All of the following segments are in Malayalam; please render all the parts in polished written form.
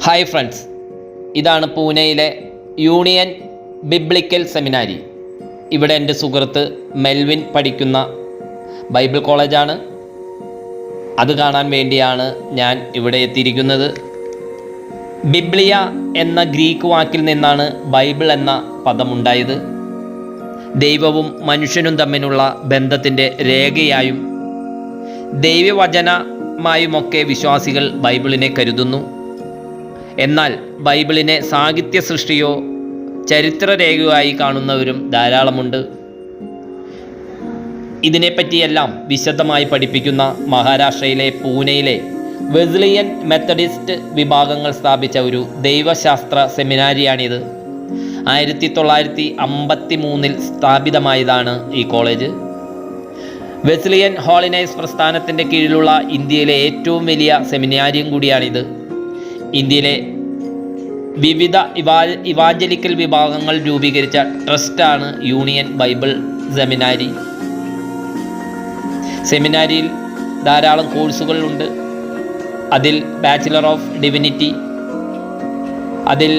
ഹായ് ഫ്രണ്ട്സ്, ഇതാണ് പൂനെയിലെ യൂണിയൻ ബിബ്ലിക്കൽ സെമിനാരി. ഇവിടെ എൻ്റെ സുഹൃത്ത് മെൽവിൻ പഠിക്കുന്ന ബൈബിൾ കോളേജാണ്. അത് കാണാൻ വേണ്ടിയാണ് ഞാൻ ഇവിടെ എത്തിയിരിക്കുന്നത്. ബിബ്ലിയ എന്ന ഗ്രീക്ക് വാക്കിൽ നിന്നാണ് ബൈബിൾ എന്ന പദമുണ്ടായത്. ദൈവവും മനുഷ്യനും തമ്മിലുള്ള ബന്ധത്തിൻ്റെ രേഖയായും ദൈവവചനമായുമൊക്കെ വിശ്വാസികൾ ബൈബിളിനെ കരുതുന്നു. എന്നാൽ ബൈബിളിനെ സാഹിത്യ സൃഷ്ടിയോ ചരിത്രരേഖയായി കാണുന്നവരും ധാരാളമുണ്ട്. ഇതിനെപ്പറ്റിയെല്ലാം വിശദമായി പഠിപ്പിക്കുന്ന മഹാരാഷ്ട്രയിലെ പൂനെയിലെ വെസ്ലിയൻ മെത്തഡിസ്റ്റ് വിഭാഗങ്ങൾ സ്ഥാപിച്ച ഒരു ദൈവശാസ്ത്ര സെമിനാരിയാണിത്. 1953 സ്ഥാപിതമായതാണ് ഈ കോളേജ്. വെസ്ലിയൻ ഹോളിനേഴ്സ് പ്രസ്ഥാനത്തിൻ്റെ കീഴിലുള്ള ഇന്ത്യയിലെ ഏറ്റവും വലിയ സെമിനാരിയും കൂടിയാണിത്. ഇന്ത്യയിലെ വിവിധ ഇവാഞ്ചലിക്കൽ വിഭാഗങ്ങൾ രൂപീകരിച്ച ട്രസ്റ്റാണ് യൂണിയൻ ബൈബിൾ സെമിനാരി. സെമിനാരിയിൽ ധാരാളം കോഴ്സുകളുണ്ട്. അതിൽ ബാച്ചിലർ ഓഫ് ഡിവിനിറ്റി, അതിൽ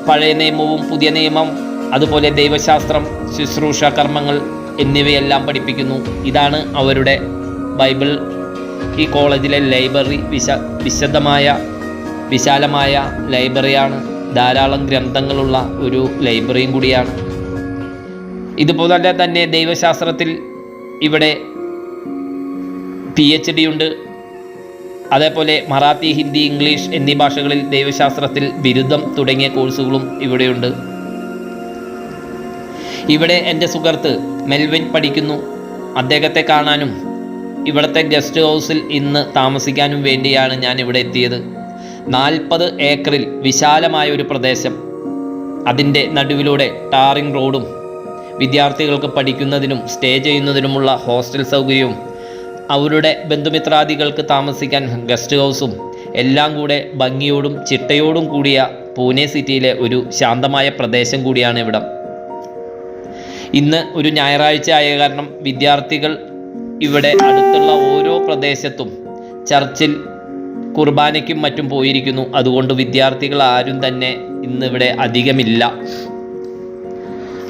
പഴയ നിയമവും പുതിയ നിയമം, അതുപോലെ ദൈവശാസ്ത്രം, ശുശ്രൂഷ കർമ്മങ്ങൾ എന്നിവയെല്ലാം പഠിപ്പിക്കുന്നു. ഇതാണ് അവരുടെ ബൈബിൾ. ഈ കോളേജിലെ ലൈബ്രറി വിശാലമായ ലൈബ്രറിയാണ്. ധാരാളം ഗ്രന്ഥങ്ങളുള്ള ഒരു ലൈബ്രറിയും കൂടിയാണ്. ഇതുപോലെ തന്നെ ദൈവശാസ്ത്രത്തിൽ ഇവിടെ PhD ഉണ്ട്. അതേപോലെ മറാത്തി, ഹിന്ദി, ഇംഗ്ലീഷ് എന്നീ ഭാഷകളിൽ ദൈവശാസ്ത്രത്തിൽ ബിരുദം തുടങ്ങിയ കോഴ്സുകളും ഇവിടെയുണ്ട്. ഇവിടെ എൻ്റെ സുഹൃത്ത് മെൽവിൻ പഠിക്കുന്നു. അദ്ദേഹത്തെ കാണാനും ഇവിടുത്തെ ഗസ്റ്റ് ഹൗസിൽ ഇന്ന് താമസിക്കാനും വേണ്ടിയാണ് ഞാൻ ഇവിടെ എത്തിയത്. 40 ഏക്കറിൽ വിശാലമായ ഒരു പ്രദേശം, അതിൻ്റെ നടുവിലൂടെ ടാറിംഗ് റോഡും വിദ്യാർത്ഥികൾക്ക് പഠിക്കുന്നതിനും സ്റ്റേ ചെയ്യുന്നതിനുമുള്ള ഹോസ്റ്റൽ സൗകര്യവും അവരുടെ ബന്ധുമിത്രാദികൾക്ക് താമസിക്കാൻ ഗസ്റ്റ് ഹൗസും എല്ലാം കൂടെ ഭംഗിയോടും ചിട്ടയോടും കൂടിയ പൂനെ സിറ്റിയിലെ ഒരു ശാന്തമായ പ്രദേശം കൂടിയാണ് ഇവിടം. ഇന്ന് ഒരു ഞായറാഴ്ച ആയ കാരണം വിദ്യാർത്ഥികൾ ഇവിടെ അടുത്തുള്ള ഓരോ പ്രദേശത്തും ചർച്ചിൽ കുർബാനയ്ക്കും മറ്റും പോയിരിക്കുന്നു. അതുകൊണ്ട് വിദ്യാർത്ഥികൾ ആരും തന്നെ ഇന്നിവിടെ അധികമില്ല.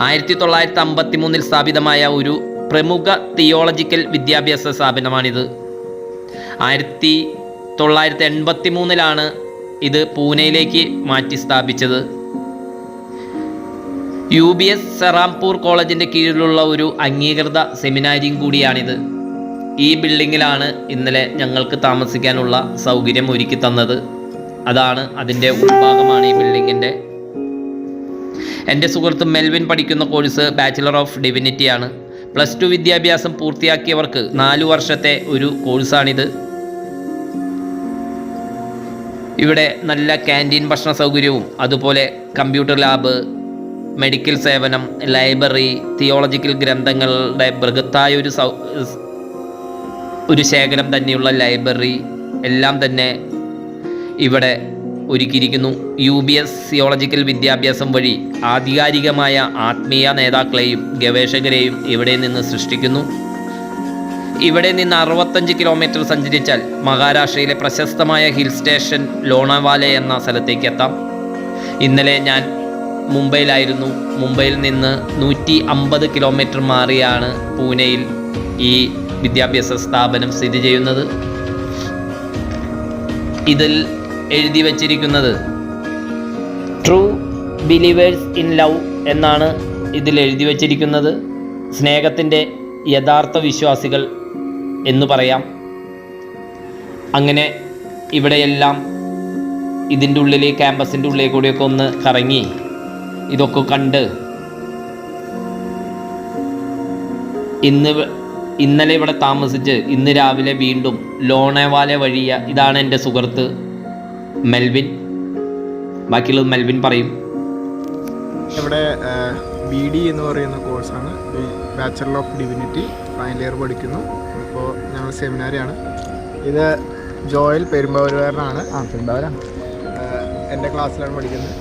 1953 സ്ഥാപിതമായ ഒരു പ്രമുഖ തിയോളജിക്കൽ വിദ്യാഭ്യാസ സ്ഥാപനമാണിത്. 1983 ഇത് പൂനെയിലേക്ക് മാറ്റി സ്ഥാപിച്ചത്. UBS സെറാംപൂർ കോളേജിൻ്റെ കീഴിലുള്ള ഒരു അംഗീകൃത സെമിനാരിയും കൂടിയാണിത്. ഈ ബിൽഡിങ്ങിലാണ് ഇന്നലെ ഞങ്ങൾക്ക് താമസിക്കാനുള്ള സൗകര്യം ഒരുക്കി തന്നത്. അതാണ് അതിൻ്റെ ഉൾഭാഗമാണ് ഈ ബിൽഡിങ്ങിൻ്റെ. എൻ്റെ സുഹൃത്ത് മെൽവിൻ പഠിക്കുന്ന കോഴ്സ് ബാച്ചിലർ ഓഫ് ഡിവിനിറ്റിയാണ്. +2 വിദ്യാഭ്യാസം പൂർത്തിയാക്കിയവർക്ക് 4 വർഷത്തെ ഒരു കോഴ്സാണിത്. ഇവിടെ നല്ല ക്യാൻറ്റീൻ ഭക്ഷണ സൗകര്യവും അതുപോലെ കമ്പ്യൂട്ടർ ലാബ്, മെഡിക്കൽ സേവനം, ലൈബ്രറി, തിയോളജിക്കൽ ഗ്രന്ഥങ്ങളുടെ ബൃഹത്തായ ഒരു ശേഖരം തന്നെയുള്ള ലൈബ്രറി എല്ലാം തന്നെ ഇവിടെ ഒരുക്കിയിരിക്കുന്നു. UBS തിയോളജിക്കൽ വിദ്യാഭ്യാസം വഴി ആധികാരികമായ ആത്മീയ നേതാക്കളെയും ഗവേഷകരെയും ഇവിടെ നിന്ന് സൃഷ്ടിക്കുന്നു. ഇവിടെ നിന്ന് 65 കിലോമീറ്റർ സഞ്ചരിച്ചാൽ മഹാരാഷ്ട്രയിലെ പ്രശസ്തമായ ഹിൽ സ്റ്റേഷൻ ലോണാവാലെ എന്ന സ്ഥലത്തേക്ക് എത്താം. ഇന്നലെ ഞാൻ മുംബൈയിലായിരുന്നു. മുംബൈയിൽ നിന്ന് 150 കിലോമീറ്റർ മാറിയാണ് പൂനെയിൽ ഈ വിദ്യാഭ്യാസ സ്ഥാപനം സ്ഥിതി ചെയ്യുന്നത്. ഇതിൽ എഴുതി വച്ചിരിക്കുന്നത് ട്രൂ ബിലീവേഴ്സ് ഇൻ ലവ് എന്നാണ് ഇതിൽ എഴുതി വച്ചിരിക്കുന്നത്. സ്നേഹത്തിൻ്റെ യഥാർത്ഥ വിശ്വാസികൾ എന്ന് പറയാം. അങ്ങനെ ഇവിടെയെല്ലാം ഇതിൻ്റെ ഉള്ളിൽ, ക്യാമ്പസിൻ്റെ ഉള്ളിൽ കൂടിയൊക്കെ ഒന്ന് കറങ്ങി ഇതൊക്കെ കണ്ട് ഇന്നലെ ഇവിടെ താമസിച്ച് ഇന്ന് രാവിലെ വീണ്ടും ലോണേവാലെ വഴിയ. ഇതാണ് എൻ്റെ സുഹൃത്ത് മെൽവിൻ. ബാക്കിയുള്ളത് മെൽവിൻ പറയും. ഇവിടെ BD എന്ന് പറയുന്ന കോഴ്സാണ്, bachelor of divinity, final year പഠിക്കുന്നു. ഇപ്പോൾ ഞങ്ങൾ സെമിനാരിയാണ്. ഇത് ജോയൽ പെരുമ്പാവൂരുകാരനാണ്. പെരുമ്പാവൂരാണ്. എൻ്റെ ക്ലാസ്സിലാണ് പഠിക്കുന്നത്.